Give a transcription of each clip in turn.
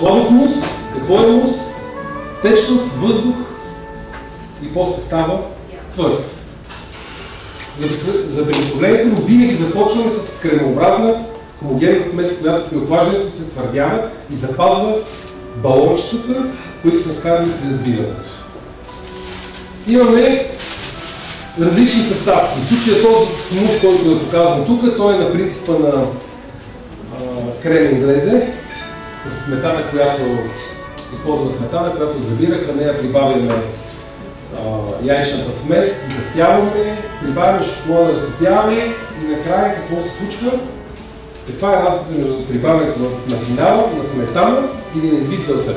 шоколадов мус. Какво е мус? Течност, въздух и после става твърд. За приготовлението винаги започваме с кремообразна хомогенна смес, която при охлаждането се твърдява и запазва балончетата, които сме вкарали при разбиването. Имаме различни съставки. В случая този мус, който е показан тук, той е на принципа на крем инглезе, с сметана, която използваме сметана, която забира, към нея прибавяме яйчната смес, сгъстяваме, прибавяме шоколада, разтопяваме и накрая какво се случва? Каква е разликата между прибавянето на финала, на сметана или на избит белтък?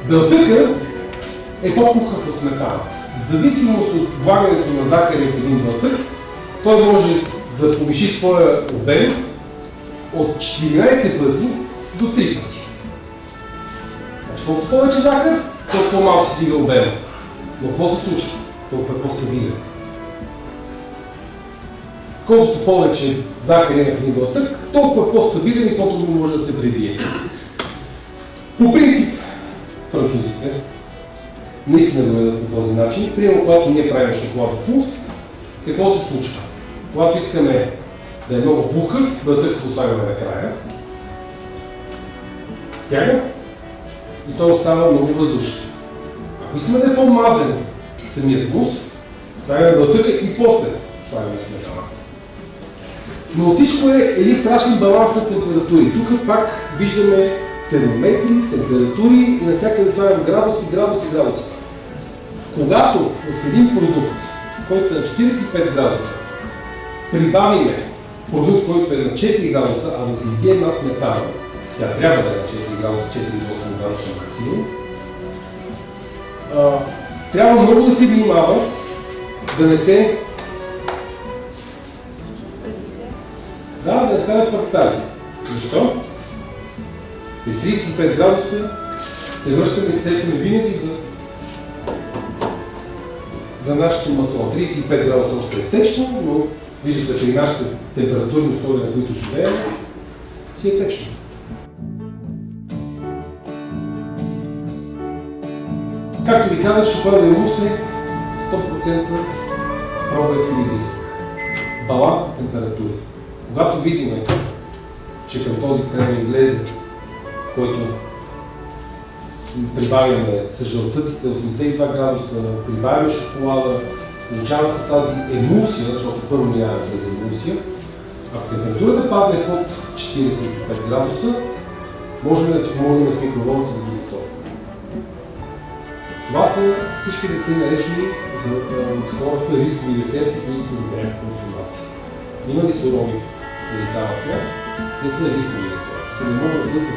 Белтъкът е по-пухкав от сметаната. В зависимост от влагането на захари в един белтък, той може да повиши своя обем от 14 пъти до 3 пъти. Значи, колкото повече захар, толкова по-малко се стига обема. Но какво се случва? Толкова е по-стабилен. Колкото повече захар има в един белтък, толкова е по-стабилен и по-трудно може да се пребие. По принцип, французите наистина го ведат по този начин. Примерно, когато ние правим шоколадов мус, какво се случва? Когато искаме да е много пухкав, белтъкът го слагаме накрая. Стяга и той остава много въздушен. Ако искаме да е по-мазен самият мус, слагаме белтъка и после слагаме сметана. Но от всичко е един страшен баланс на температури. Тук пак виждаме термометри, температури и навсякъде слагаме градуси. Когато в един продукт, който е на 45 градуса, прибавиме продукт, който е на 4 градуса, а да се избие една сметана, тя трябва да е на 4 градуса, 4 до 8 градуса максимум, трябва много да се внимава да не се да не стане парцали. Защо? При 35 градуса се връщаме и сещаме винаги за нашето масло. 35 градуса още е течно, но виждате при нашите температурни условия, на които живеем, си е течно. Както ви казах, шоколадният мус е 100% проба еквилибристика. Баланс на температури. Когато видим, че към този крем инглезе, който прибавяме с жълтъците 82 градуса, прибавяме шоколада, получава се тази емулсия, защото първо минава през емулсия. Ако температурата падне под 45 градуса, можем да си помогнем с микроволновата да го затопим. Това са всички тъй наречени за хората рискови десерти, които са за пряка консумация. Има ли сурови яйца в тях? Те са рискови десерти. Се не могат да съдят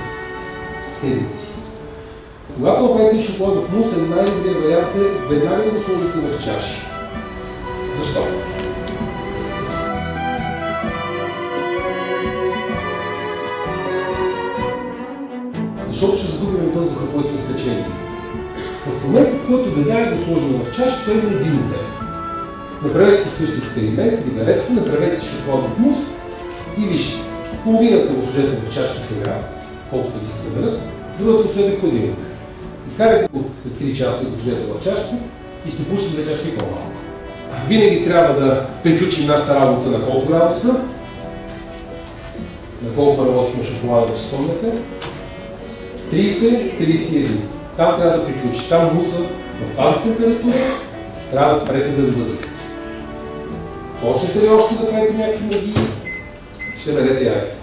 с седмици. Когато направите шоколадов мус, най-добрият вариант е веднага да го сложите в чаши. Защо? Защото ще загубим въздуха, който е спечелен. В момента, в който веднага го сложим в чаша, той има един обем. Направете си вкъщи експеримент, виберете се, направете си шоколадов мус и вижте. Половината го сложете в чашка сега, колкото ги се съберат, другата го сложете в хладилник. Изкарайте го след 3 часа и го сложете в чашка и ще пушите 2 чашки по-малко. Винаги трябва да приключим нашата работа на колко градуса, на колко работихме шоколада, че спомняте. 30-31. Там трябва да приключи. Там муса в тази температура трябва да спрете да бъзете. Почнете ли още да правите някакви магии, ще дадете яйца.